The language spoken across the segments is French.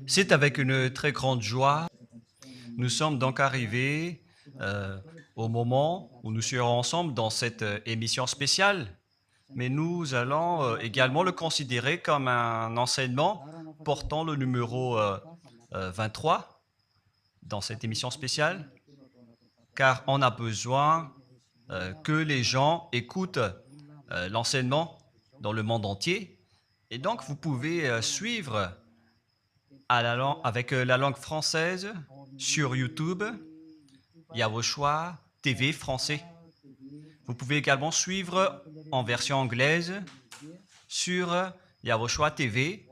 C'est avec une très grande joie. Nous sommes donc arrivés au moment où nous serons ensemble dans cette émission spéciale, mais nous allons également le considérer comme un enseignement portant le numéro 23 dans cette émission spéciale, car on a besoin que les gens écoutent l'enseignement dans le monde entier. Et donc, vous pouvez suivre avec la langue française sur YouTube, Yawoshua TV français. Vous pouvez également suivre en version anglaise sur Yawoshua TV,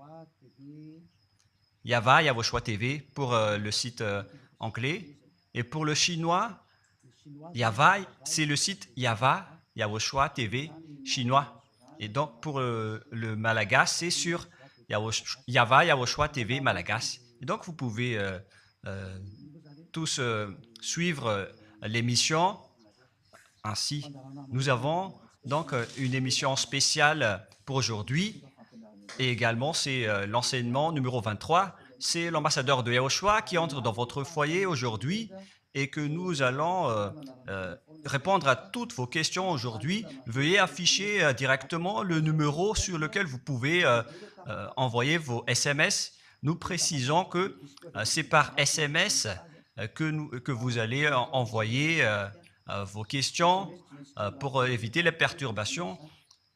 Yawoshua TV pour le site anglais. Et pour le chinois, Yava, c'est le site Yawoshua TV chinois. Et donc pour le malagas, c'est sur Yawoshua TV malagas. Et donc vous pouvez tous suivre l'émission ainsi. Nous avons donc une émission spéciale pour aujourd'hui et également c'est l'enseignement numéro 23. C'est l'ambassadeur de Yawoshua qui entre dans votre foyer aujourd'hui et que nous allons répondre à toutes vos questions aujourd'hui. Veuillez afficher directement le numéro sur lequel vous pouvez envoyer vos SMS. Nous précisons que c'est par SMS que vous allez envoyer vos questions pour éviter les perturbations.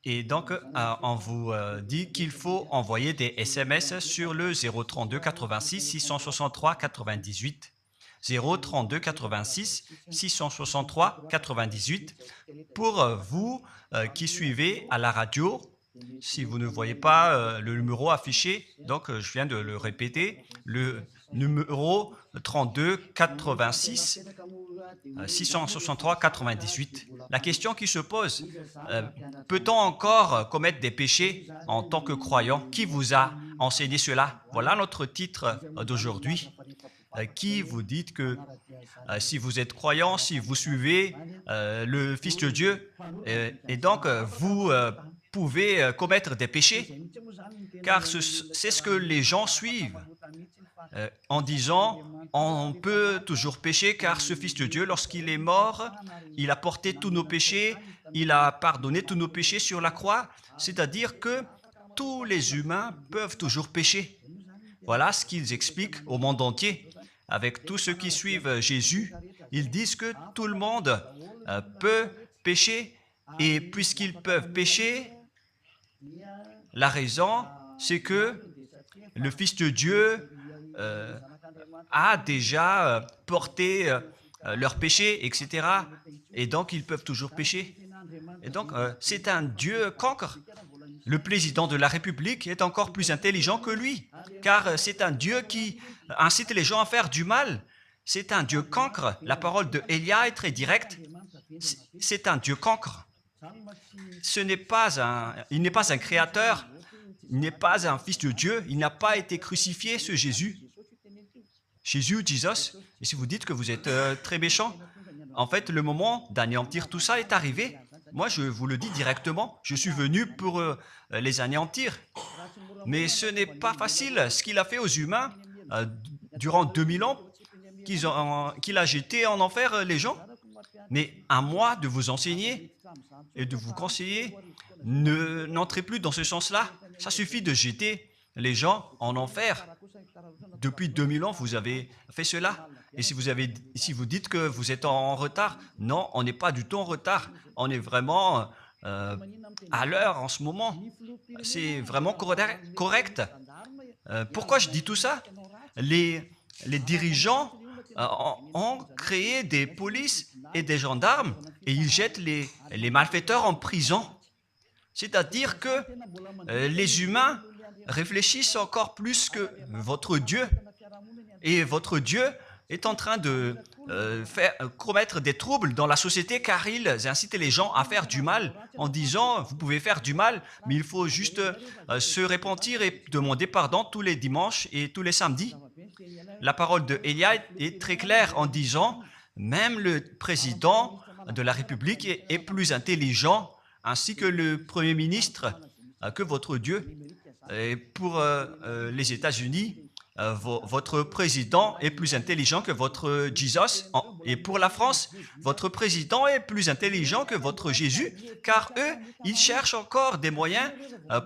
Et donc, on vous dit qu'il faut envoyer des SMS sur le 032 86 663 98. 032 86 663 98 pour vous qui suivez à la radio. Si vous ne voyez pas le numéro affiché, donc je viens de le répéter, le numéro 32 86 663 98. La question qui se pose, peut-on encore commettre des péchés en tant que croyant? Qui vous a enseigné cela? Voilà notre titre d'aujourd'hui. Qui vous dites que si vous êtes croyant, si vous suivez le Fils de Dieu, et donc vous pouvez commettre des péchés, car c'est ce que les gens suivent en disant on peut toujours pécher car ce Fils de Dieu, lorsqu'il est mort, il a porté tous nos péchés, il a pardonné tous nos péchés sur la croix, c'est-à-dire que tous les humains peuvent toujours pécher. Voilà ce qu'ils expliquent au monde entier. Avec tous ceux qui suivent Jésus, ils disent que tout le monde peut pécher et puisqu'ils peuvent pécher, la raison, c'est que le Fils de Dieu a déjà porté leurs péchés, etc. Et donc, ils peuvent toujours pécher. Et donc, c'est un Dieu cancre. Le président de la République est encore plus intelligent que lui, car c'est un Dieu qui incite les gens à faire du mal. C'est un Dieu cancre. La parole de Élia est très directe. C'est un Dieu cancre. Il n'est pas un créateur, il n'est pas un fils de Dieu, il n'a pas été crucifié, ce Jésus. Jesus. Et si vous dites que vous êtes très méchant, en fait, le moment d'anéantir tout ça est arrivé. Moi, je vous le dis directement, je suis venu pour les anéantir. Mais ce n'est pas facile. Ce qu'il a fait aux humains durant 2000 ans, qu'il a jeté en enfer les gens. Mais à moi de vous enseigner et de vous conseiller, n'entrez plus dans ce sens-là. Ça suffit de jeter les gens en enfer. Depuis 2000 ans, vous avez fait cela. Et si vous dites que vous êtes en retard, non, on n'est pas du tout en retard. On est vraiment à l'heure en ce moment. C'est vraiment correct. Pourquoi je dis tout ça? Les dirigeants ont créé des polices et des gendarmes et ils jettent les malfaiteurs en prison. C'est-à-dire que les humains réfléchissent encore plus que votre Dieu. Et votre Dieu est en train de commettre des troubles dans la société car ils incitent les gens à faire du mal en disant vous pouvez faire du mal mais il faut juste se repentir et demander pardon tous les dimanches et tous les samedis. La parole de Élia est très claire en disant même le président de la République est plus intelligent ainsi que le Premier ministre que votre Dieu. Et pour les États-Unis, votre président est plus intelligent que votre Jesus. Et pour la France, votre président est plus intelligent que votre Jésus, car eux, ils cherchent encore des moyens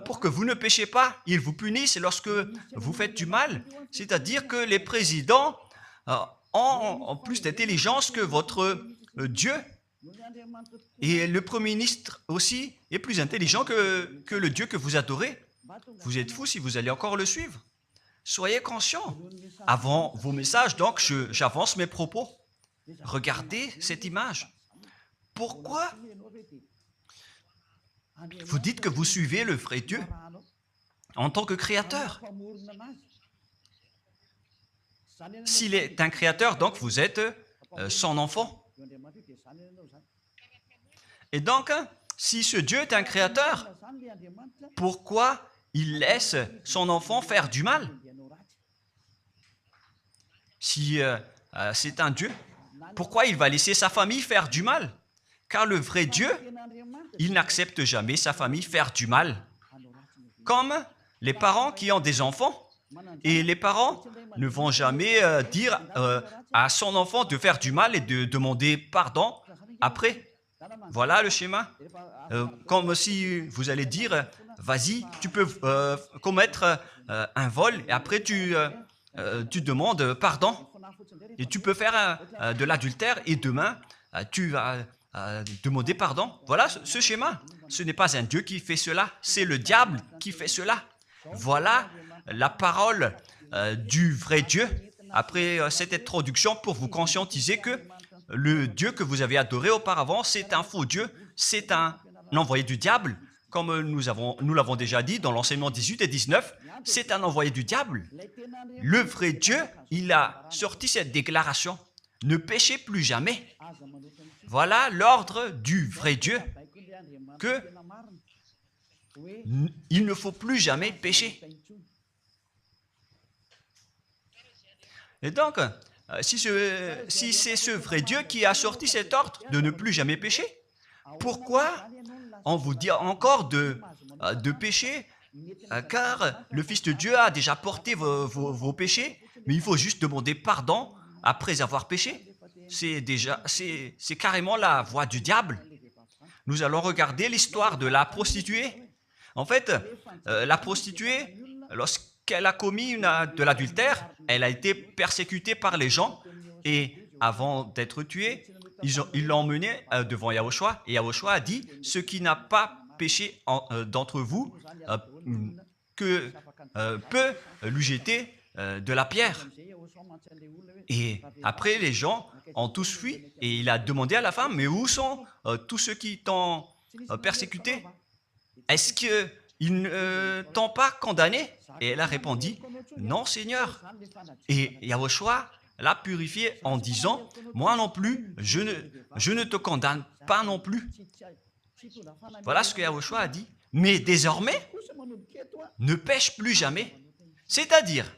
pour que vous ne péchiez pas. Ils vous punissent lorsque vous faites du mal. C'est-à-dire que les présidents ont plus d'intelligence que votre Dieu. Et le Premier ministre aussi est plus intelligent que le Dieu que vous adorez. Vous êtes fou si vous allez encore le suivre. Soyez conscients. Avant vos messages, donc, j'avance mes propos. Regardez cette image. Pourquoi vous dites que vous suivez le vrai Dieu en tant que créateur? S'il est un créateur, donc vous êtes son enfant. Et donc, si ce Dieu est un créateur, pourquoi il laisse son enfant faire du mal? Si c'est un Dieu, pourquoi il va laisser sa famille faire du mal? Car le vrai Dieu, il n'accepte jamais sa famille faire du mal. Comme les parents qui ont des enfants, et les parents ne vont jamais dire à son enfant de faire du mal et de demander pardon après. Voilà le schéma. Comme si vous allez dire, vas-y, tu peux commettre un vol et après tu demandes pardon. Et tu peux faire de l'adultère et demain, tu vas demander pardon. Voilà ce schéma. Ce n'est pas un Dieu qui fait cela, c'est le diable qui fait cela. Voilà la parole du vrai Dieu. Après cette introduction, pour vous conscientiser que le Dieu que vous avez adoré auparavant, c'est un faux Dieu, c'est un envoyé du diable, comme nous l'avons déjà dit dans l'enseignement 18 et 19, c'est un envoyé du diable. Le vrai Dieu, il a sorti cette déclaration, ne péchez plus jamais. Voilà l'ordre du vrai Dieu, que il ne faut plus jamais pécher. Et donc, si c'est ce vrai Dieu qui a sorti cet ordre de ne plus jamais pécher, pourquoi on vous dit encore de pécher? Car le Fils de Dieu a déjà porté vos péchés, mais il faut juste demander pardon après avoir péché. C'est carrément la voie du diable. Nous allons regarder l'histoire de la prostituée. En fait, la prostituée, lorsqu'elle a commis de l'adultère, elle a été persécutée par les gens et avant d'être tuée, ils l'ont emmenée devant Yahushua et Yahushua a dit « Ce qui n'a pas péché d'entre vous peut lui jeter de la pierre. » Et après, les gens ont tous fui et il a demandé à la femme « Mais où sont tous ceux qui t'ont persécuté? Est-ce qu'ils ne t'ont pas condamné ?» Et elle a répondu « Non, Seigneur. » Et Yahushua l'a purifié en disant « Moi non plus, je ne te condamne pas non plus. » Voilà ce que Yahushua a dit. Mais désormais, ne pêche plus jamais. C'est-à-dire,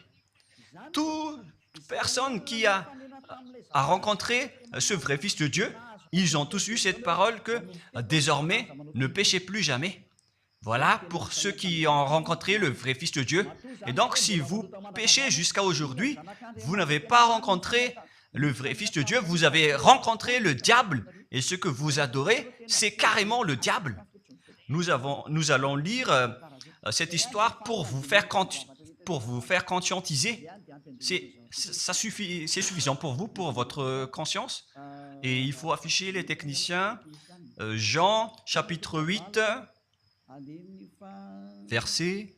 toute personne qui a rencontré ce vrai Fils de Dieu, ils ont tous eu cette parole que désormais, ne péchez plus jamais. Voilà pour ceux qui ont rencontré le vrai Fils de Dieu. Et donc, si vous péchez jusqu'à aujourd'hui, vous n'avez pas rencontré le vrai Fils de Dieu, vous avez rencontré le diable. Et ce que vous adorez, c'est carrément le diable. Nous allons lire cette histoire pour vous faire conscientiser. C'est suffisant pour vous, pour votre conscience. Et il faut afficher les techniciens. Jean, chapitre 8, verset...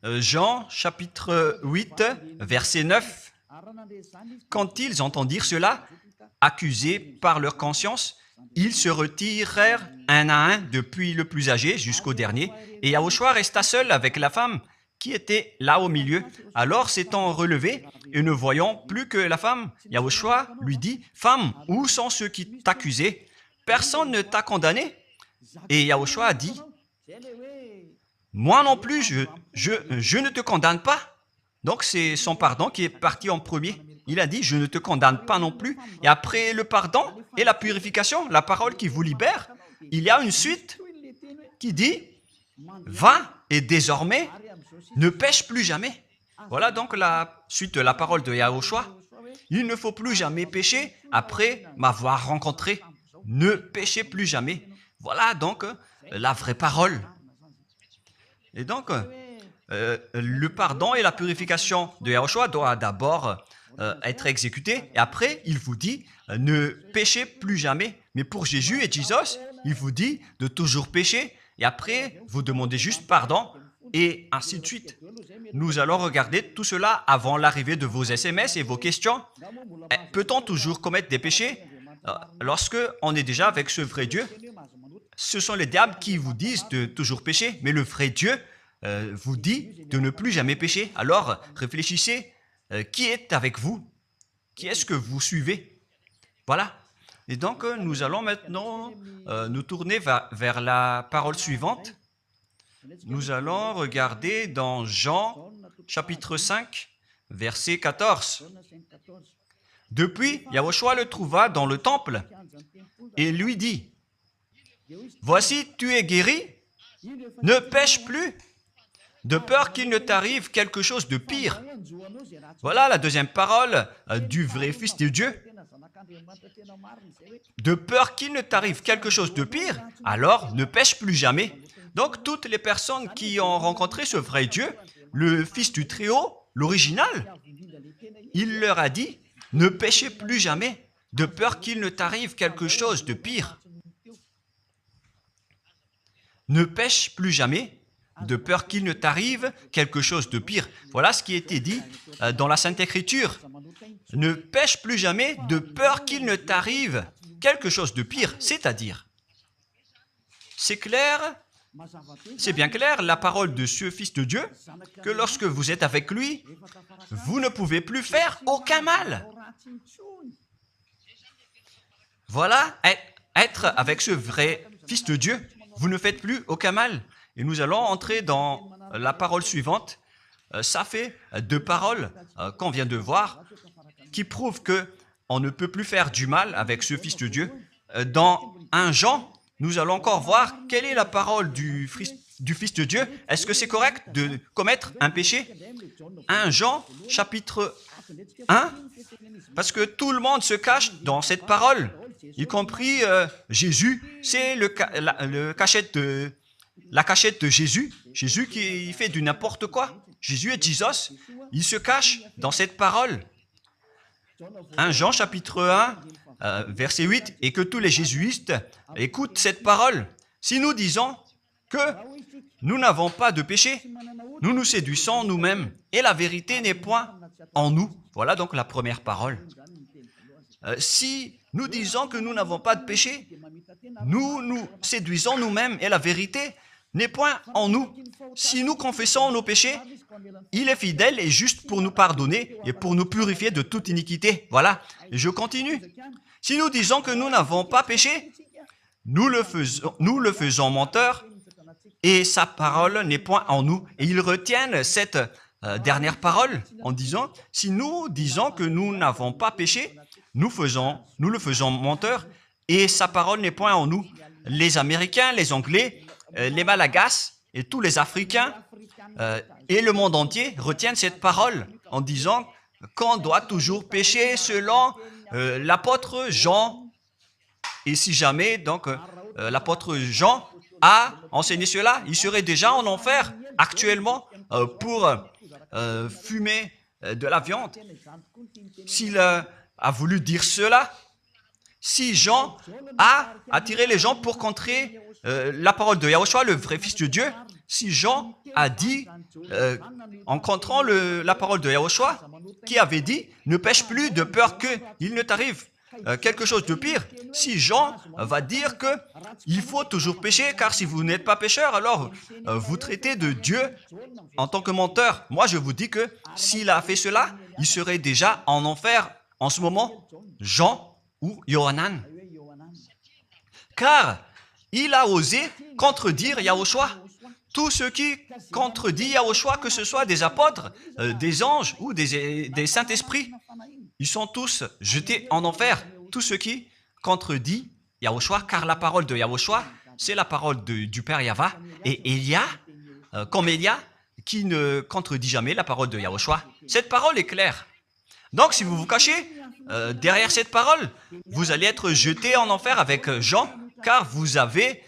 Jean, chapitre 8, verset 9. Quand ils entendirent cela, accusés par leur conscience, ils se retirèrent un à un, depuis le plus âgé jusqu'au dernier, et Yahushua resta seul avec la femme qui était là au milieu. Alors, s'étant relevé et ne voyant plus que la femme, Yahushua lui dit, « Femme, où sont ceux qui t'accusaient? Personne ne t'a condamné ?» Et Yahushua a dit, « Moi non plus, je ne te condamne pas. » Donc, c'est son pardon qui est parti en premier. il a dit, je ne te condamne pas non plus. Et après le pardon et la purification, la parole qui vous libère, il y a une suite qui dit, va et désormais ne pêche plus jamais. Voilà donc la suite de la parole de Yahushua. Il ne faut plus jamais pécher après m'avoir rencontré. Ne péchez plus jamais. Voilà donc la vraie parole. Et donc, le pardon et la purification de Yahushua doivent d'abord être exécutés. Et après, il vous dit, ne péchez plus jamais. Mais pour Jésus et Jesus, il vous dit de toujours pécher. Et après, vous demandez juste pardon. Et ainsi de suite. Nous allons regarder tout cela avant l'arrivée de vos SMS et vos questions. Peut-on toujours commettre des péchés lorsque on est déjà avec ce vrai Dieu? Ce sont les diables qui vous disent de toujours pécher, mais le vrai Dieu vous dit de ne plus jamais pécher. Alors, réfléchissez, qui est avec vous? Qui est-ce que vous suivez? Voilà. Et donc, nous allons maintenant nous tourner vers la parole suivante. Nous allons regarder dans Jean, chapitre 5, verset 14. Depuis, Yahushua le trouva dans le temple et lui dit, « Voici, tu es guéri, ne pêche plus, de peur qu'il ne t'arrive quelque chose de pire. » Voilà la deuxième parole du vrai Fils de Dieu. De peur qu'il ne t'arrive quelque chose de pire, alors ne pêche plus jamais. Donc, toutes les personnes qui ont rencontré ce vrai Dieu, le Fils du Très-Haut, l'original, il leur a dit, ne péchez plus jamais, de peur qu'il ne t'arrive quelque chose de pire. Ne pêche plus jamais, de peur qu'il ne t'arrive quelque chose de pire. Voilà ce qui a été dit dans la Sainte Écriture. Ne pêche plus jamais, de peur qu'il ne t'arrive quelque chose de pire. C'est-à-dire, c'est clair, c'est bien clair, la parole de ce Fils de Dieu, que lorsque vous êtes avec lui, vous ne pouvez plus faire aucun mal. Voilà, être avec ce vrai Fils de Dieu, vous ne faites plus aucun mal. Et nous allons entrer dans la parole suivante. Ça fait deux paroles qu'on vient de voir qui prouvent qu'on ne peut plus faire du mal avec ce Fils de Dieu. Dans 1 Jean, nous allons encore voir quelle est la parole du Fils de Dieu. Est-ce que c'est correct de commettre un péché? 1 Jean, chapitre 1, parce que tout le monde se cache dans cette parole, y compris Jésus. C'est la cachette de Jésus. Jésus qui fait du n'importe quoi. Jésus et Jesus, ils se cachent dans cette parole. 1 Jean, chapitre 1, verset 8, et que tous les jésuites écoutent cette parole. Si nous disons que nous n'avons pas de péché, nous nous séduisons nous-mêmes, et la vérité n'est point en nous. Voilà donc la première parole. Si nous disons que nous n'avons pas de péché, nous nous séduisons nous-mêmes, et la vérité n'est point en nous. Si nous confessons nos péchés, il est fidèle et juste pour nous pardonner et pour nous purifier de toute iniquité. Voilà, et je continue. Si nous disons que nous n'avons pas péché, nous le faisons menteur et sa parole n'est point en nous. Et ils retiennent cette dernière parole en disant, si nous disons que nous n'avons pas péché, nous le faisons menteur et sa parole n'est point en nous. Les Américains, les Anglais, les Malagasy et tous les Africains et le monde entier retiennent cette parole en disant qu'on doit toujours pécher selon l'apôtre Jean. Et si jamais donc l'apôtre Jean a enseigné cela, il serait déjà en enfer actuellement pour fumer de la viande. S'il a voulu dire cela, si Jean a attiré les gens pour contrer la parole de Yahushua, le vrai Fils de Dieu, si Jean a dit, en contrant la parole de Yahushua, qui avait dit, ne pêche plus de peur qu'il ne t'arrive quelque chose de pire. Si Jean va dire qu'il faut toujours pécher, car si vous n'êtes pas pécheur, alors vous traitez de Dieu en tant que menteur. Moi, je vous dis que s'il a fait cela, il serait déjà en enfer en ce moment, Jean ou Yohanan. Car il a osé contredire Yahushua. Tout ce qui contredit Yahushua, que ce soit des apôtres, des anges ou des saints-esprits, ils sont tous jetés en enfer. Tous ceux qui contredisent Yahushua, car la parole de Yahushua, c'est la parole du Père Yahva. Et Elia, comme Elia, qui ne contredit jamais la parole de Yahushua. Cette parole est claire. Donc, si vous vous cachez derrière cette parole, vous allez être jeté en enfer avec Jean, car vous avez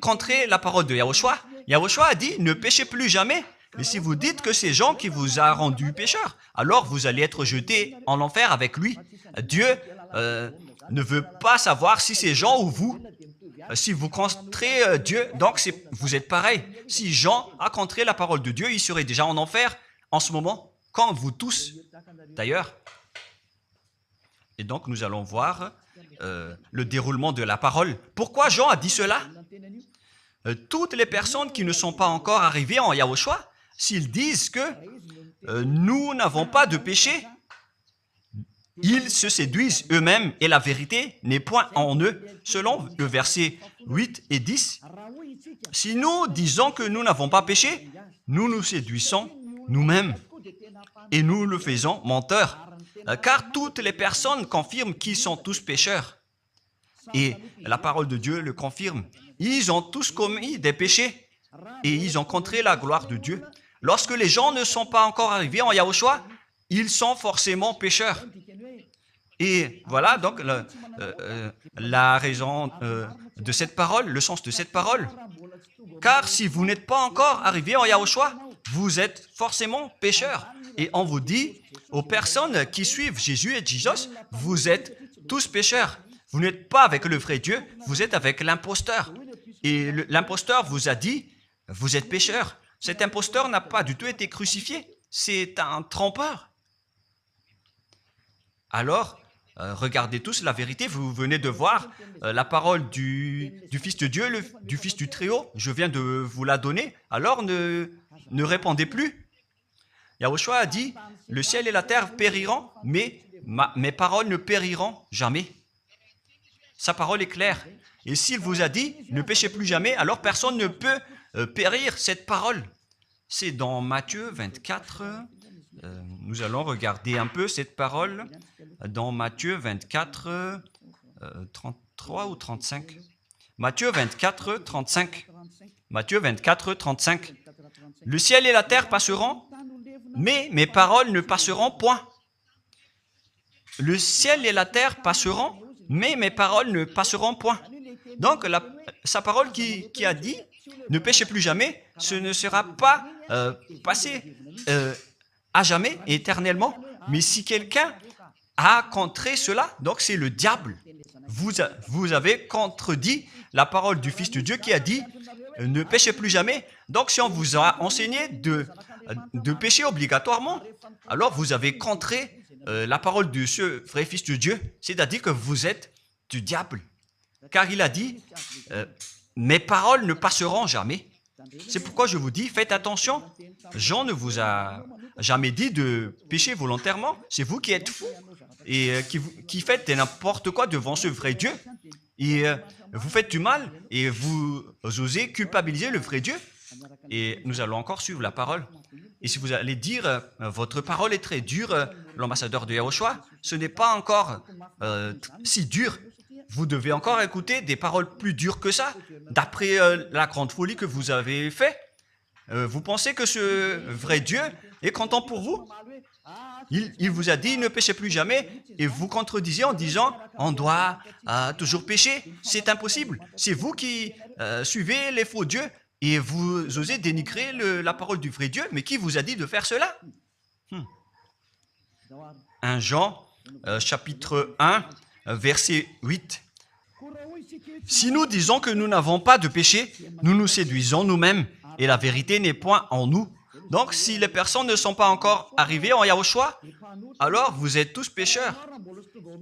contré la parole de Yahushua. Yahushua a dit, ne péchez plus jamais. Mais si vous dites que c'est Jean qui vous a rendu pécheur, alors vous allez être jeté en enfer avec lui. Dieu ne veut pas savoir si c'est Jean ou vous. Si vous contrez Dieu, donc vous êtes pareil. Si Jean a contré la parole de Dieu, il serait déjà en enfer en ce moment, comme vous tous d'ailleurs. Et donc nous allons voir le déroulement de la parole. Pourquoi Jean a dit cela? Toutes les personnes qui ne sont pas encore arrivées en Yahushua, s'ils disent que nous n'avons pas de péché, ils se séduisent eux-mêmes et la vérité n'est point en eux. Selon le verset 8 et 10, si nous disons que nous n'avons pas péché, nous nous séduisons nous-mêmes et nous le faisons menteur. Car toutes les personnes confirment qu'ils sont tous pécheurs. Et la parole de Dieu le confirme. Ils ont tous commis des péchés et ils ont contré la gloire de Dieu. Lorsque les gens ne sont pas encore arrivés en Yahushua, ils sont forcément pécheurs. Et voilà donc la raison de cette parole, le sens de cette parole. Car si vous n'êtes pas encore arrivé en Yahushua, vous êtes forcément pécheurs. Et on vous dit aux personnes qui suivent Jésus et Jesus, vous êtes tous pécheurs. Vous n'êtes pas avec le vrai Dieu, vous êtes avec l'imposteur. Et l'imposteur vous a dit, vous êtes pécheurs. Cet imposteur n'a pas du tout été crucifié. C'est un trompeur. Alors, regardez tous la vérité. Vous venez de voir la parole du Fils de Dieu, du Fils du Très-Haut. Je viens de vous la donner. Alors, ne répondez plus. Yahushua a dit, le ciel et la terre périront, mais mes paroles ne périront jamais. Sa parole est claire. Et s'il vous a dit, ne péchez plus jamais, alors personne ne peut périr cette parole. C'est dans Matthieu 24. Nous allons regarder un peu cette parole dans Matthieu 24, 33 ou 35. Matthieu 24, 35. Matthieu 24, 35. Le ciel et la terre passeront, mais mes paroles ne passeront point. Le ciel et la terre passeront, mais mes paroles ne passeront point. Donc, sa parole qui a dit, ne péchez plus jamais, ce ne sera pas passé à jamais, éternellement. Mais si quelqu'un a contré cela, donc c'est le diable. Vous avez contredit la parole du Fils de Dieu qui a dit, ne péchez plus jamais. Donc, si on vous a enseigné de pécher obligatoirement, alors vous avez contré la parole de ce vrai Fils de Dieu, c'est-à-dire que vous êtes du diable. Car il a dit, mes paroles ne passeront jamais. C'est pourquoi je vous dis, faites attention. Jean ne vous a jamais dit de pécher volontairement. C'est vous qui êtes fous et qui faites n'importe quoi devant ce vrai Dieu. Et vous faites du mal et vous osez culpabiliser le vrai Dieu. Et nous allons encore suivre la parole. Et si vous allez dire, votre parole est très dure, l'ambassadeur de Yahushua, ce n'est pas encore si dur. Vous devez encore écouter des paroles plus dures que ça, d'après la grande folie que vous avez faite. Vous pensez que ce vrai Dieu est content pour vous? Il vous a dit, ne péchez plus jamais, et vous contredisez en disant, on doit toujours pécher. C'est impossible. C'est vous qui suivez les faux dieux, et vous osez dénigrer la parole du vrai Dieu. Mais qui vous a dit de faire cela? 1 Jean, chapitre 1, verset 8. Si nous disons que nous n'avons pas de péché, nous nous séduisons nous-mêmes et la vérité n'est point en nous. Donc, si les personnes ne sont pas encore arrivées en Yahushua, alors vous êtes tous pécheurs.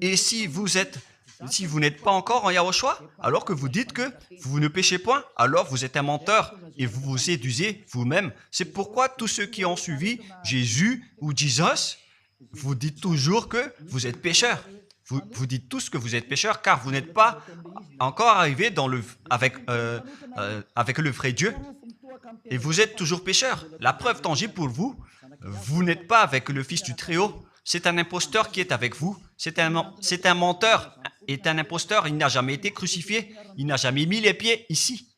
Et si vous n'êtes pas encore en Yahushua, alors que vous dites que vous ne péchez point, alors vous êtes un menteur et vous vous séduisez vous-même. C'est pourquoi tous ceux qui ont suivi Jésus ou Jesus, vous dites toujours que vous êtes pécheurs. Vous dites tous que vous êtes pécheurs car vous n'êtes pas encore arrivés avec le vrai Dieu. Et vous êtes toujours pécheurs. La preuve tangible pour vous, vous n'êtes pas avec le Fils du Très-Haut. c'est un imposteur qui est avec vous. C'est un menteur, est un imposteur. Il n'a jamais été crucifié. Il n'a jamais mis les pieds ici.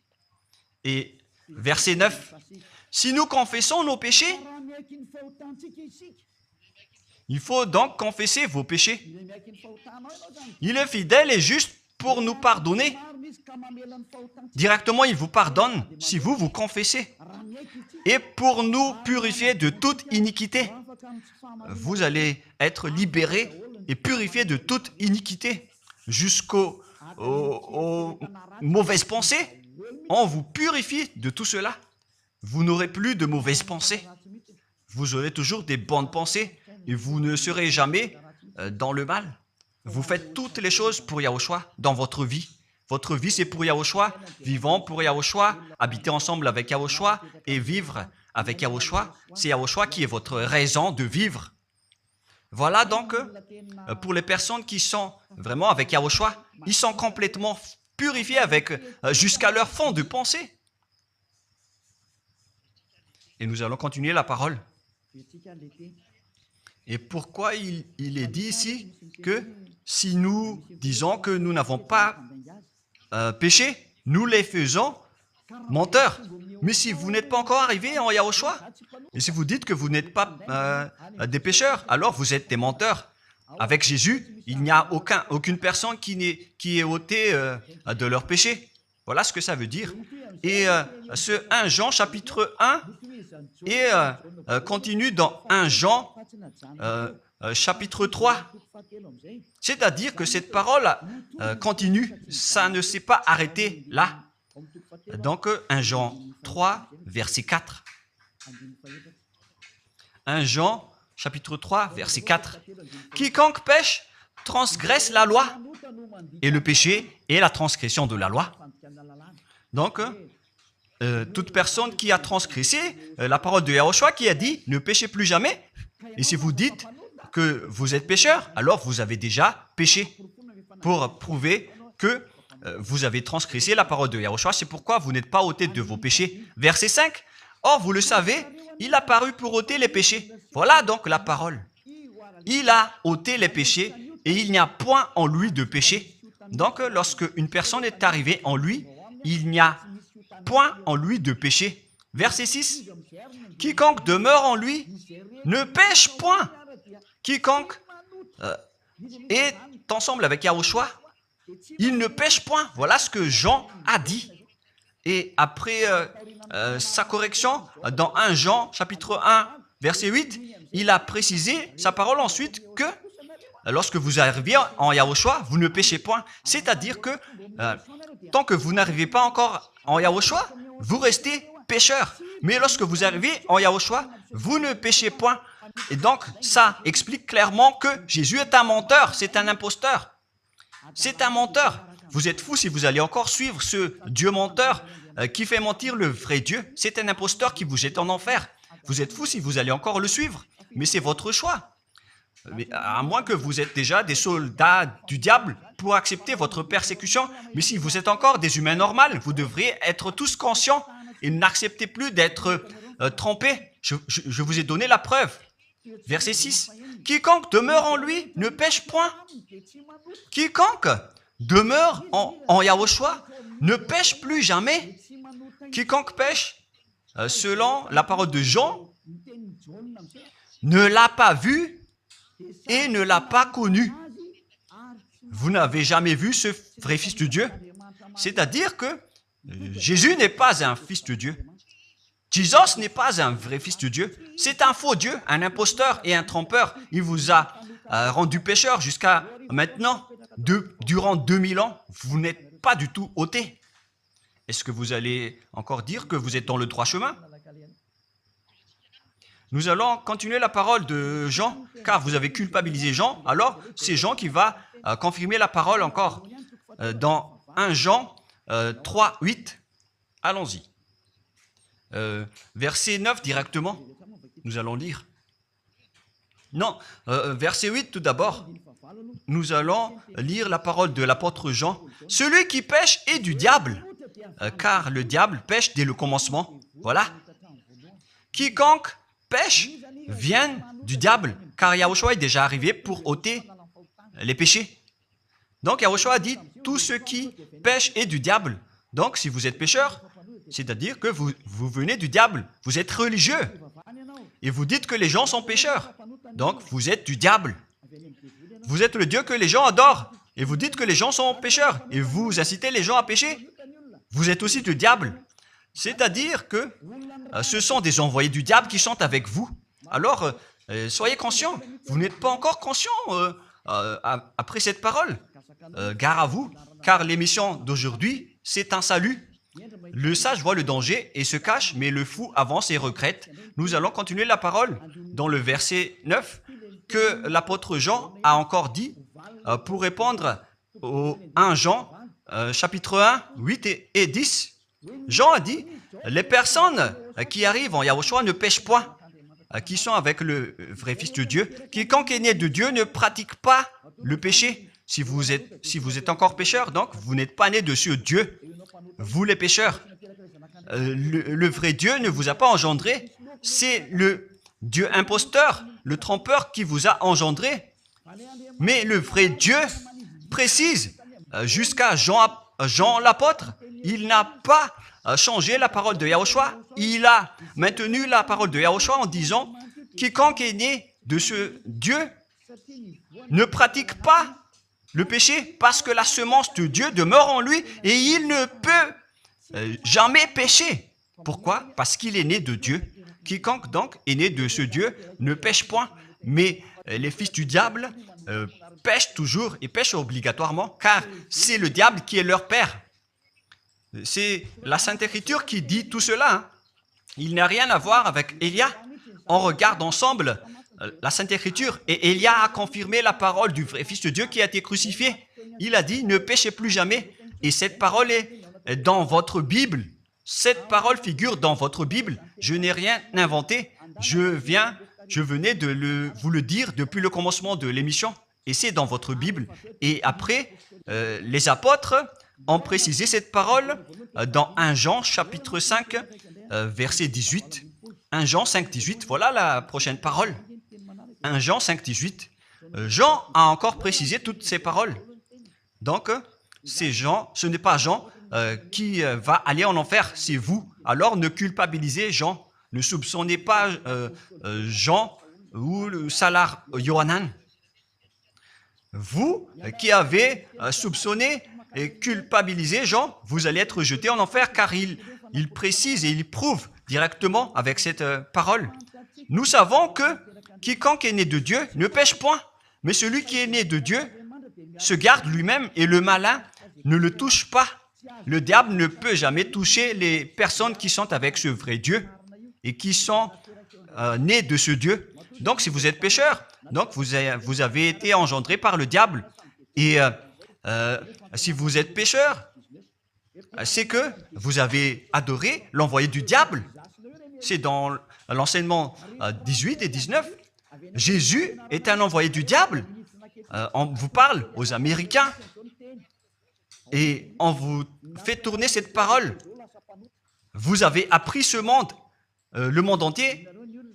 Et verset 9. Si nous confessons nos péchés, il faut donc confesser vos péchés. Il est fidèle et juste pour nous pardonner. Directement, il vous pardonne si vous vous confessez. Et pour nous purifier de toute iniquité. Vous allez être libérés et purifiés de toute iniquité. Jusqu'aux mauvaises pensées. On vous purifie de tout cela. Vous n'aurez plus de mauvaises pensées. Vous aurez toujours des bonnes pensées et vous ne serez jamais dans le mal. Vous faites toutes les choses pour Yahushua dans votre vie. Votre vie, c'est pour Yahushua. Vivons pour Yahushua, habiter ensemble avec Yahushua et vivre avec Yahushua. C'est Yahushua qui est votre raison de vivre. Voilà donc, pour les personnes qui sont vraiment avec Yahushua, ils sont complètement purifiés jusqu'à leur fond de pensée. Et nous allons continuer la parole. Et pourquoi il est dit ici que si nous disons que nous n'avons pas péché, nous les faisons menteurs. Mais si vous n'êtes pas encore arrivé en Yahushua, et si vous dites que vous n'êtes pas des pécheurs, alors vous êtes des menteurs. Avec Jésus, il n'y a aucune personne qui est ôtée de leur péché. Voilà ce que ça veut dire. Et ce 1 Jean chapitre 1 et continue dans 1 Jean chapitre 3. C'est-à-dire que cette parole continue, ça ne s'est pas arrêté là. Donc 1 Jean 3, verset 4. 1 Jean chapitre 3, verset 4. Quiconque pêche transgresse la loi, et le péché est la transgression de la loi. Donc, toute personne qui a transgressé la parole de Yahushua qui a dit « Ne péchez plus jamais ». Et si vous dites que vous êtes pécheur, alors vous avez déjà péché pour prouver que vous avez transgressé la parole de Yahushua. C'est pourquoi vous n'êtes pas ôté de vos péchés. Verset 5. Or, vous le savez, il a paru pour ôter les péchés. Voilà donc la parole. Il a ôté les péchés et il n'y a point en lui de péché. Donc, lorsque une personne est arrivée en lui, il n'y a point en lui de péché. Verset 6. Quiconque demeure en lui ne pêche point. Quiconque est ensemble avec Yahushua, il ne pêche point. Voilà ce que Jean a dit. Et après sa correction, dans 1 Jean, chapitre 1, verset 8, il a précisé sa parole ensuite que lorsque vous arrivez en Yahushua, vous ne péchez point. C'est-à-dire que tant que vous n'arrivez pas encore en Yahushua, vous restez pécheur. Mais lorsque vous arrivez en Yahushua, vous ne péchez point. Et donc, ça explique clairement que Jésus est un menteur, c'est un imposteur. C'est un menteur. Vous êtes fous si vous allez encore suivre ce Dieu menteur qui fait mentir le vrai Dieu. C'est un imposteur qui vous jette en enfer. Vous êtes fous si vous allez encore le suivre. Mais c'est votre choix. Mais à moins que vous êtes déjà des soldats du diable pour accepter votre persécution. Mais si vous êtes encore des humains normaux, vous devriez être tous conscients et n'acceptez plus d'être trompés. Je vous ai donné la preuve. Verset 6. Quiconque demeure en lui ne pêche point. Quiconque demeure en Yahushua ne pêche plus jamais. Quiconque pêche, selon la parole de Jean, ne l'a pas vu et ne l'a pas connu. Vous n'avez jamais vu ce vrai Fils de Dieu. C'est-à-dire que Jésus n'est pas un Fils de Dieu. Jésus n'est pas un vrai Fils de Dieu. C'est un faux Dieu, un imposteur et un trompeur. Il vous a rendu pécheur jusqu'à maintenant. Durant 2000 ans, vous n'êtes pas du tout ôté. Est-ce que vous allez encore dire que vous êtes dans le droit chemin? Nous allons continuer la parole de Jean, car vous avez culpabilisé Jean. Alors, c'est Jean qui va confirmer la parole encore. Dans 1 Jean 3, 8, allons-y. Verset 9 directement, nous allons lire. Non, verset 8 tout d'abord. Nous allons lire la parole de l'apôtre Jean. Celui qui pêche est du diable, car le diable pêche dès le commencement. Voilà. Quiconque pêche vient du diable, car Yahushua est déjà arrivé pour ôter les péchés. Donc Yahushua a dit, tout ce qui pêche est du diable. Donc si vous êtes pécheur, c'est-à-dire que vous venez du diable, vous êtes religieux. Et vous dites que les gens sont pécheurs. Donc vous êtes du diable. Vous êtes le Dieu que les gens adorent. Et vous dites que les gens sont pécheurs. Et vous incitez les gens à pécher. Vous êtes aussi du diable. C'est-à-dire que ce sont des envoyés du diable qui sont avec vous. Alors, soyez conscients. Vous n'êtes pas encore conscients après cette parole. Gare à vous, car l'émission d'aujourd'hui, c'est un salut. Le sage voit le danger et se cache, mais le fou avance et regrette. Nous allons continuer la parole dans le verset 9 que l'apôtre Jean a encore dit pour répondre au 1 Jean, chapitre 1, 8 et 10. Jean a dit, les personnes qui arrivent en Yahushua ne pêchent point, qui sont avec le vrai Fils de Dieu. Quiconque est né de Dieu ne pratique pas le péché. Si vous êtes encore pécheur, donc vous n'êtes pas né de ce Dieu. Vous les pécheurs. Le vrai Dieu ne vous a pas engendré. C'est le Dieu imposteur, le trompeur qui vous a engendré. Mais le vrai Dieu précise, jusqu'à Jean l'apôtre, il n'a pas changé la parole de Yahushua. Il a maintenu la parole de Yahushua en disant, quiconque est né de ce Dieu ne pratique pas le péché parce que la semence de Dieu demeure en lui et il ne peut jamais pécher. Pourquoi? Parce qu'il est né de Dieu. Quiconque donc est né de ce Dieu ne pêche point. Mais les fils du diable pêchent toujours et pêchent obligatoirement car c'est le diable qui est leur père. C'est la Sainte Écriture qui dit tout cela. Hein. Il n'a rien à voir avec Élia. On regarde ensemble la Sainte Écriture et Élia a confirmé la parole du vrai Fils de Dieu qui a été crucifié. Il a dit, ne péchez plus jamais. Et cette parole est dans votre Bible. Cette parole figure dans votre Bible. Je n'ai rien inventé. Je venais de vous le dire depuis le commencement de l'émission. Et c'est dans votre Bible. Et après, les apôtres ont précisé cette parole dans 1 Jean, chapitre 5, verset 18. 1 Jean 5, 18. Voilà la prochaine parole. 1 Jean 5, 18. Jean a encore précisé toutes ces paroles. Donc, c'est Jean, ce n'est pas Jean qui va aller en enfer, c'est vous. Alors, ne culpabilisez Jean. Ne soupçonnez pas Jean ou le Salar Yohanan. Vous qui avez soupçonné et culpabilisé Jean, vous allez être jeté en enfer car il précise et il prouve directement avec cette parole. Nous savons que quiconque est né de Dieu ne pêche point, mais celui qui est né de Dieu se garde lui-même et le malin ne le touche pas. Le diable ne peut jamais toucher les personnes qui sont avec ce vrai Dieu et qui sont nées de ce Dieu. Donc, si vous êtes pécheur, donc vous avez été engendré par le diable. Et si vous êtes pécheur, c'est que vous avez adoré l'envoyé du diable. C'est dans l'enseignement 18 et 19. Jésus est un envoyé du diable. On vous parle aux Américains et on vous fait tourner cette parole. Vous avez appris ce monde, le monde entier,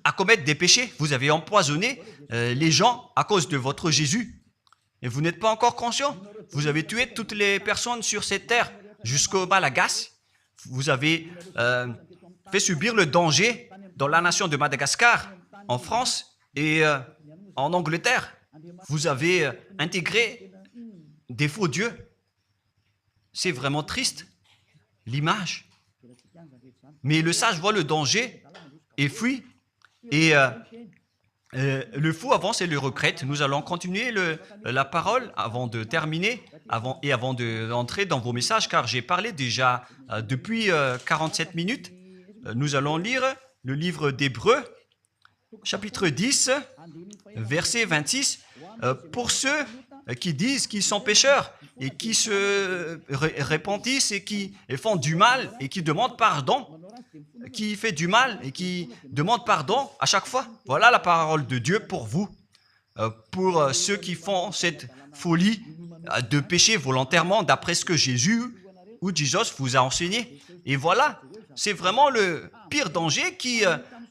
à commettre des péchés. Vous avez empoisonné les gens à cause de votre Jésus. Et vous n'êtes pas encore conscient. Vous avez tué toutes les personnes sur cette terre jusqu'au Malagasy. Vous avez fait subir le danger dans la nation de Madagascar, en France et en Angleterre. Vous avez intégré des faux dieux. C'est vraiment triste, l'image. Mais le sage voit le danger et fuit. Et le fou avance et le regrette. Nous allons continuer la parole avant de terminer, avant d'entrer dans vos messages, car j'ai parlé déjà depuis 47 minutes. Nous allons lire le livre d'Hébreux, chapitre 10, verset 26. Pour ceux qui disent qu'ils sont pécheurs et qui se repentissent et qui font du mal et qui demandent pardon, qui fait du mal et qui demande pardon à chaque fois. Voilà la parole de Dieu pour vous, pour ceux qui font cette folie de pécher volontairement d'après ce que Jésus vous a enseigné. Et voilà, c'est vraiment le pire danger qui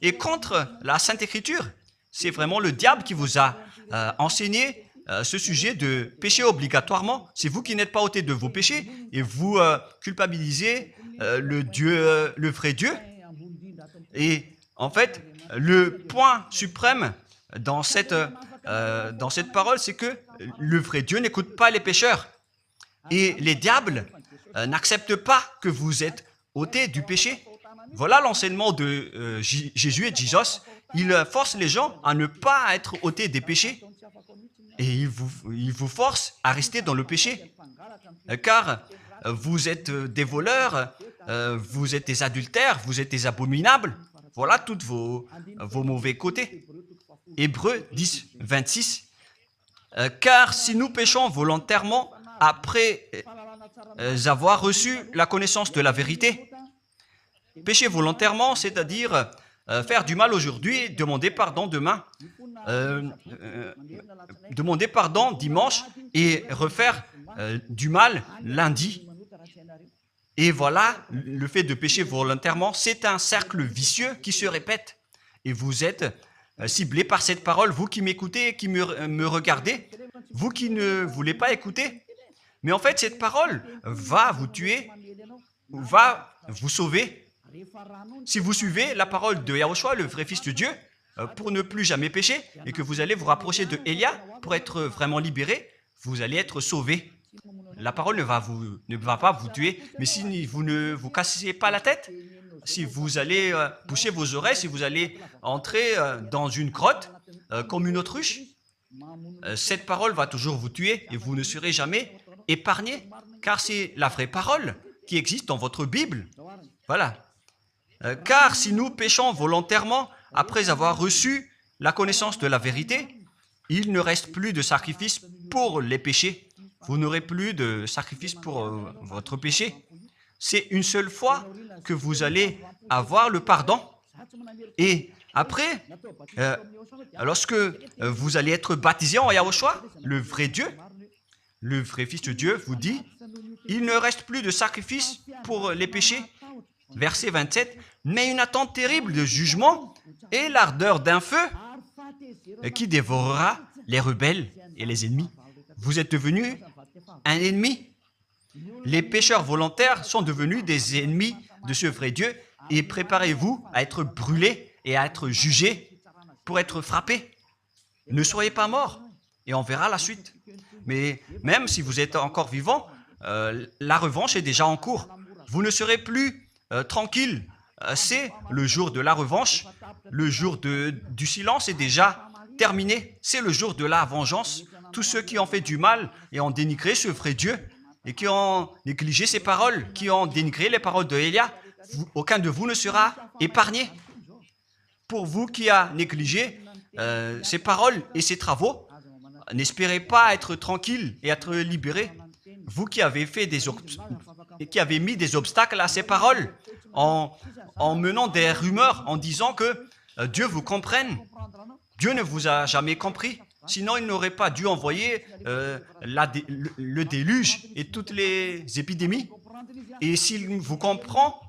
est contre la Sainte Écriture. c'est vraiment le diable qui vous a enseigné ce sujet de péché obligatoirement. C'est vous qui n'êtes pas ôté de vos péchés et vous culpabilisez le vrai Dieu. Et en fait, le point suprême dans cette parole, c'est que le vrai Dieu n'écoute pas les pécheurs. Et les diables n'acceptent pas que vous êtes ôtés du péché. Voilà l'enseignement de Jésus et de Jesus. Il force les gens à ne pas être ôtés des péchés. Et il vous force à rester dans le péché. Car vous êtes des voleurs, vous êtes des adultères, vous êtes des abominables. Voilà tous vos mauvais côtés. Hébreux 10, 26. Car si nous péchons volontairement après avoir reçu la connaissance de la vérité, pécher volontairement, c'est-à-dire faire du mal aujourd'hui, demander pardon demain, demander pardon dimanche et refaire du mal lundi. Et voilà, le fait de pécher volontairement, c'est un cercle vicieux qui se répète. Et vous êtes ciblé par cette parole, vous qui m'écoutez et qui me regardez, vous qui ne voulez pas écouter. Mais en fait, cette parole va vous tuer, va vous sauver. Si vous suivez la parole de Yahushua, le vrai Fils de Dieu, pour ne plus jamais pécher, et que vous allez vous rapprocher de Élia pour être vraiment libéré, vous allez être sauvé. La parole ne va pas vous tuer, mais si vous ne vous cassez pas la tête, si vous allez boucher vos oreilles, si vous allez entrer dans une grotte comme une autruche, cette parole va toujours vous tuer et vous ne serez jamais épargné, car c'est la vraie parole qui existe dans votre Bible. Voilà. Car si nous péchons volontairement après avoir reçu la connaissance de la vérité, il ne reste plus de sacrifice pour les péchés. Vous n'aurez plus de sacrifice pour votre péché. C'est une seule fois que vous allez avoir le pardon. Et après, lorsque vous allez être baptisé en Yahushua, le vrai Dieu, le vrai Fils de Dieu vous dit, il ne reste plus de sacrifice pour les péchés. Verset 27, mais une attente terrible de jugement et l'ardeur d'un feu qui dévorera les rebelles et les ennemis. Vous êtes devenu un ennemi. Les pécheurs volontaires sont devenus des ennemis de ce vrai Dieu et préparez-vous à être brûlés et à être jugés pour être frappés. Ne soyez pas morts et on verra la suite. Mais même si vous êtes encore vivant, la revanche est déjà en cours. Vous ne serez plus tranquille. C'est le jour de la revanche. Le jour du silence est déjà terminé. C'est le jour de la vengeance. Tous ceux qui ont fait du mal et ont dénigré ce vrai Dieu et qui ont négligé ses paroles, qui ont dénigré les paroles de Élia, aucun de vous ne sera épargné. Pour vous qui avez négligé ses paroles et ses travaux, n'espérez pas être tranquille et être libéré. Vous qui avez mis des obstacles à ces paroles en menant des rumeurs, en disant que Dieu vous comprenne. Dieu ne vous a jamais compris. Sinon, il n'aurait pas dû envoyer le déluge et toutes les épidémies. Et s'il vous comprend,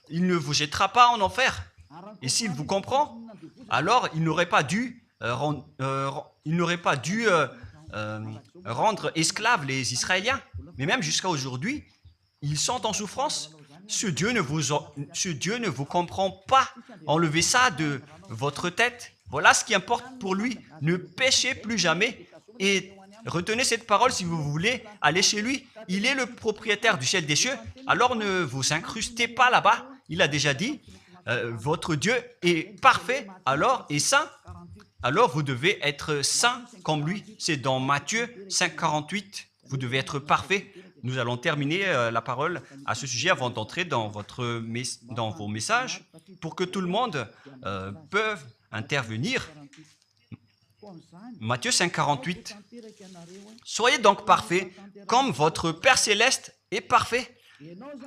il ne vous jettera pas en enfer. Et s'il vous comprend, alors il n'aurait pas dû rendre esclaves les Israéliens. Mais même jusqu'à aujourd'hui, ils sont en souffrance. Ce Dieu ne vous comprend pas. Enlevez ça de votre tête. Voilà ce qui importe pour lui. Ne péchez plus jamais et retenez cette parole si vous voulez aller chez lui. Il est le propriétaire du ciel des cieux. Alors ne vous incrustez pas là-bas. Il a déjà dit, votre Dieu est parfait alors et saint. Alors vous devez être saint comme lui. C'est dans Matthieu 5, 48. Vous devez être parfait. Nous allons terminer la parole à ce sujet avant d'entrer dans vos messages pour que tout le monde peut intervenir. Matthieu 5, 48. Soyez donc parfaits comme votre Père Céleste est parfait.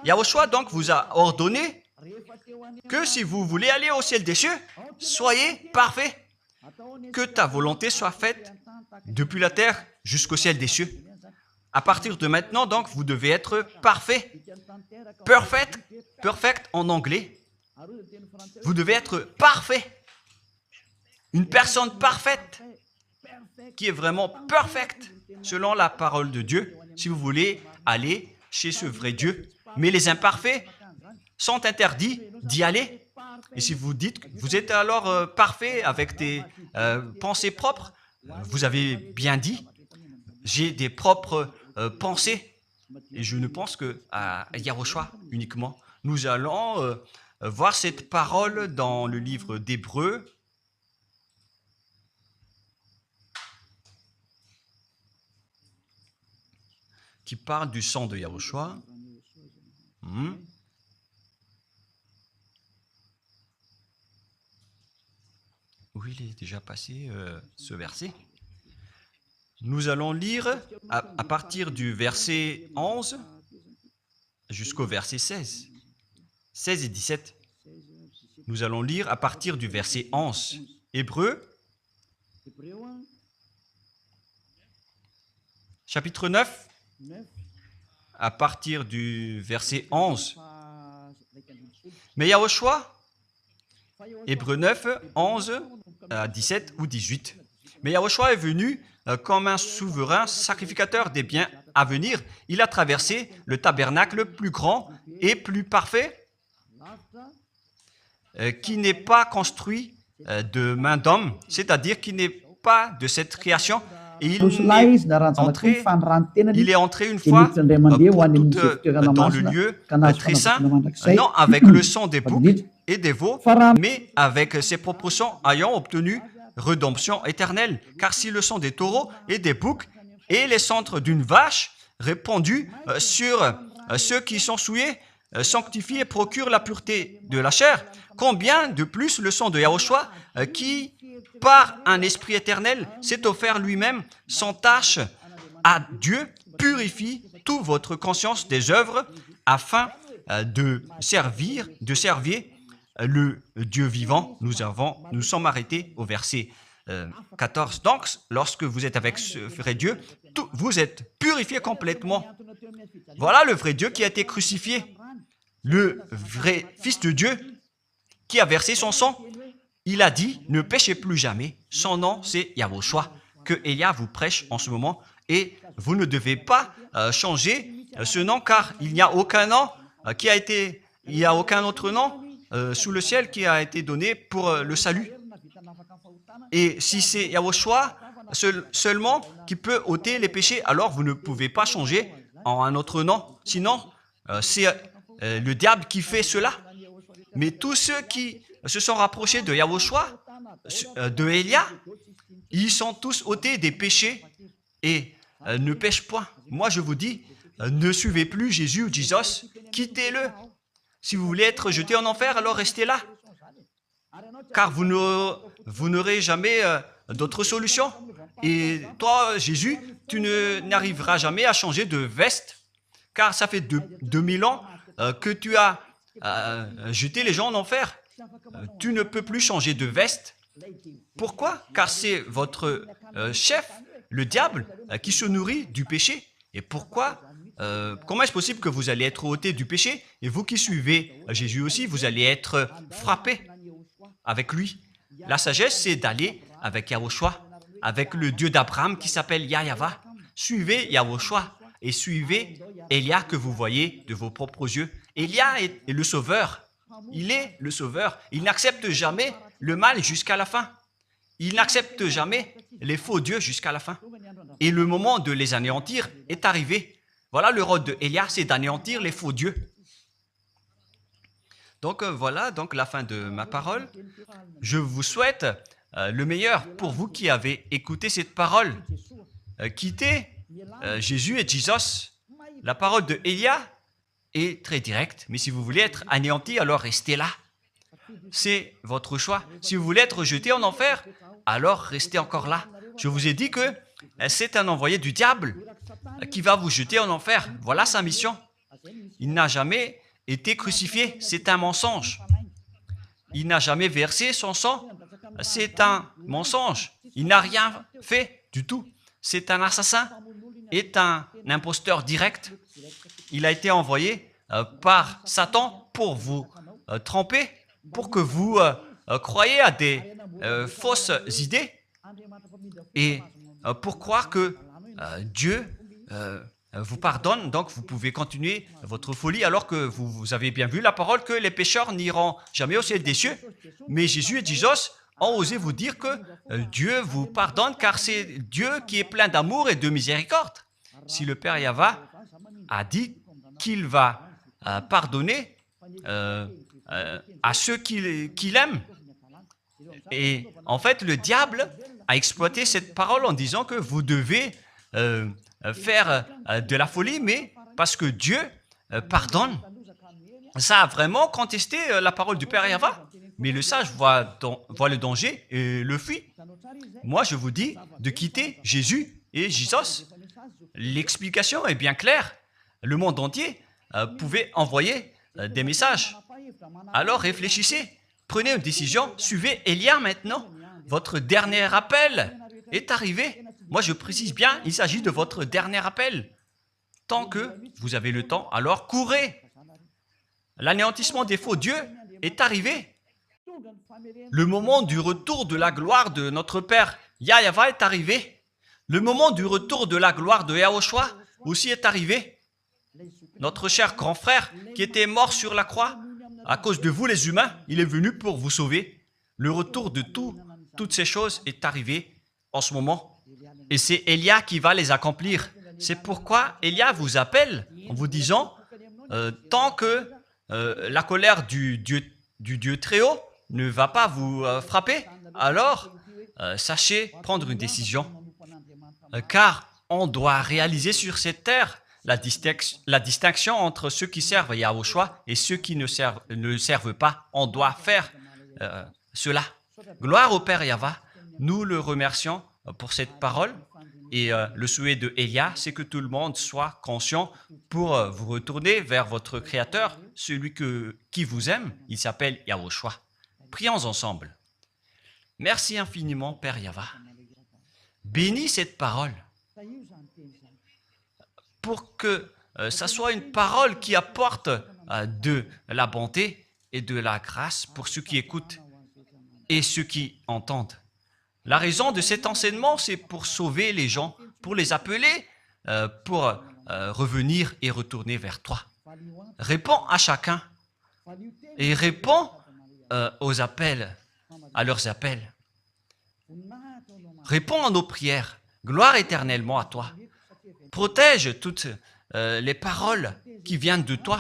Yahushua donc vous a ordonné que si vous voulez aller au ciel des cieux, soyez parfaits. Que ta volonté soit faite depuis la terre jusqu'au ciel des cieux. À partir de maintenant, donc, vous devez être parfait. Perfect en anglais. Vous devez être parfait. une personne parfaite, qui est vraiment parfaite selon la parole de Dieu, si vous voulez aller chez ce vrai Dieu. Mais les imparfaits sont interdits d'y aller. Et si vous dites que vous êtes alors parfait avec des pensées propres, vous avez bien dit, j'ai des propres pensées. Et je ne pense qu'à Yahushua uniquement. Nous allons voir cette parole dans le livre d'Hébreux. Qui parle du sang de Yahushua. Où il est déjà passé ce verset. Nous allons lire à partir du verset 11 jusqu'au verset 16. 16 et 17. Nous allons lire à partir du verset 11. Hébreux, chapitre 9, à partir du verset 11. Mais Yahushua, Hébreux 9, 11 à 17 ou 18. Mais Yahushua est venu comme un souverain sacrificateur des biens à venir. Il a traversé le tabernacle plus grand et plus parfait, qui n'est pas construit de main d'homme, c'est-à-dire qui n'est pas de cette création. Et il est entré une fois pour toutes dans le lieu très saint, non avec le sang des boucs et des veaux, mais avec ses propres sangs ayant obtenu rédemption éternelle. Car si le sang des taureaux et des boucs et les cendres d'une vache répandus sur ceux qui sont souillés, sanctifient et procurent la pureté de la chair, combien de plus le sang de Yahushua qui, par un esprit éternel, s'est offert lui-même sans tâche à Dieu, purifie toute votre conscience des œuvres afin de servir le Dieu vivant. Nous sommes arrêtés au verset 14. Donc, lorsque vous êtes avec ce vrai Dieu, vous êtes purifiés complètement. Voilà le vrai Dieu qui a été crucifié. Le vrai Fils de Dieu qui a versé son sang. Il a dit, ne péchez plus jamais. Son nom, c'est Yahushua, que Elia vous prêche en ce moment. Et vous ne devez pas changer ce nom, car il n'y a aucun nom il n'y a aucun autre nom sous le ciel qui a été donné pour le salut. Et si c'est Yahushua seulement qui peut ôter les péchés, alors vous ne pouvez pas changer en un autre nom. Sinon, c'est le diable qui fait cela. Mais tous ceux qui se sont rapprochés de Yahushua, de Elia, ils sont tous ôtés des péchés et ne pêchent point. Moi, je vous dis, ne suivez plus Jésus ou Jesus, quittez-le. Si vous voulez être jeté en enfer, alors restez là. Car vous n'aurez jamais d'autre solution. Et toi, Jésus, tu n'arriveras jamais à changer de veste, car ça fait 2000 ans que tu as jeté les gens en enfer. Tu ne peux plus changer de veste. Pourquoi? Car c'est votre chef, le diable, qui se nourrit du péché. Et pourquoi? Comment est-ce possible que vous allez être ôté du péché et vous qui suivez Jésus aussi, vous allez être frappé avec lui? La sagesse, c'est d'aller avec Yahushua, avec le Dieu d'Abraham qui s'appelle Yahva. Suivez Yahushua et suivez Elia que vous voyez de vos propres yeux. Elia est le sauveur. Il est le sauveur. Il n'accepte jamais le mal jusqu'à la fin. Il n'accepte jamais les faux dieux jusqu'à la fin. Et le moment de les anéantir est arrivé. Voilà le rôle de Elia, c'est d'anéantir les faux dieux. Donc voilà donc la fin de ma parole. Je vous souhaite le meilleur pour vous qui avez écouté cette parole. Quittez Jésus et Jesus. La parole de Elia est très directe, mais si vous voulez être anéanti, alors restez là. C'est votre choix. Si vous voulez être jeté en enfer, alors restez encore là. Je vous ai dit que c'est un envoyé du diable qui va vous jeter en enfer. Voilà sa mission. Il n'a jamais été crucifié. C'est un mensonge. Il n'a jamais versé son sang. C'est un mensonge. Il n'a rien fait du tout. C'est un assassin. Est un imposteur direct. Il a été envoyé par Satan pour vous tromper, pour que vous croyez à des fausses idées et pour croire que Dieu vous pardonne, donc vous pouvez continuer votre folie alors que vous avez bien vu la parole que les pécheurs n'iront jamais au ciel des cieux. Mais Jésus et Jesus ont osé vous dire que Dieu vous pardonne car c'est Dieu qui est plein d'amour et de miséricorde. Si le Père Yahva a dit qu'il va pardonner à ceux qu'il aime. Et en fait, le diable a exploité cette parole en disant que vous devez faire de la folie, mais parce que Dieu pardonne. Ça a vraiment contesté la parole du Père Yahva. Mais le sage voit le danger et le fuit. Moi, je vous dis de quitter Jésus et Jesus. L'explication est bien claire. Le monde entier pouvait envoyer des messages. Alors réfléchissez, prenez une décision, suivez Élia maintenant. Votre dernier appel est arrivé. Moi, je précise bien, il s'agit de votre dernier appel. Tant que vous avez le temps, alors courez. L'anéantissement des faux dieux est arrivé. Le moment du retour de la gloire de notre Père Yahva est arrivé. Le moment du retour de la gloire de Yahushua aussi est arrivé. Notre cher grand frère qui était mort sur la croix, à cause de vous les humains, il est venu pour vous sauver. Le retour de toutes ces choses est arrivé en ce moment. Et c'est Élia qui va les accomplir. C'est pourquoi Élia vous appelle en vous disant, tant que la colère du Dieu très haut ne va pas vous frapper, alors sachez prendre une décision. Car on doit réaliser sur cette terre la distinction entre ceux qui servent Yahushua et ceux qui ne servent pas. On doit faire cela. Gloire au Père Yahva. Nous le remercions pour cette parole. Et le souhait de Élia, c'est que tout le monde soit conscient pour vous retourner vers votre Créateur, celui qui vous aime. Il s'appelle Yahushua. Prions ensemble. Merci infiniment, Père Yahva. Bénis cette parole pour que ça soit une parole qui apporte de la bonté et de la grâce pour ceux qui écoutent et ceux qui entendent. La raison de cet enseignement, c'est pour sauver les gens, pour les appeler, pour revenir et retourner vers toi. Réponds à chacun et réponds aux appels, à leurs appels. Réponds à nos prières. Gloire éternellement à toi. Protège toutes les paroles qui viennent de toi.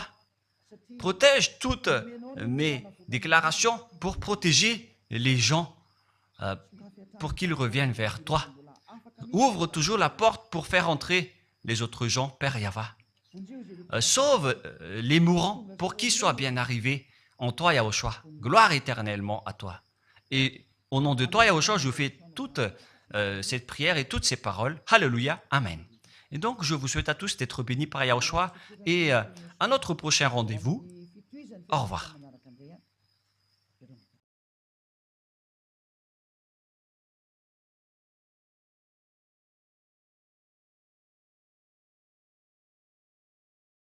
Protège toutes mes déclarations pour protéger les gens, pour qu'ils reviennent vers toi. Ouvre toujours la porte pour faire entrer les autres gens, Père Yahva. Sauve les mourants pour qu'ils soient bien arrivés en toi, Yahushua. Gloire éternellement à toi. Et au nom de toi, Yahushua, je fais toute cette prière et toutes ces paroles. Alléluia. Amen. Et donc, je vous souhaite à tous d'être bénis par Yahushua et à notre prochain rendez-vous. Au revoir.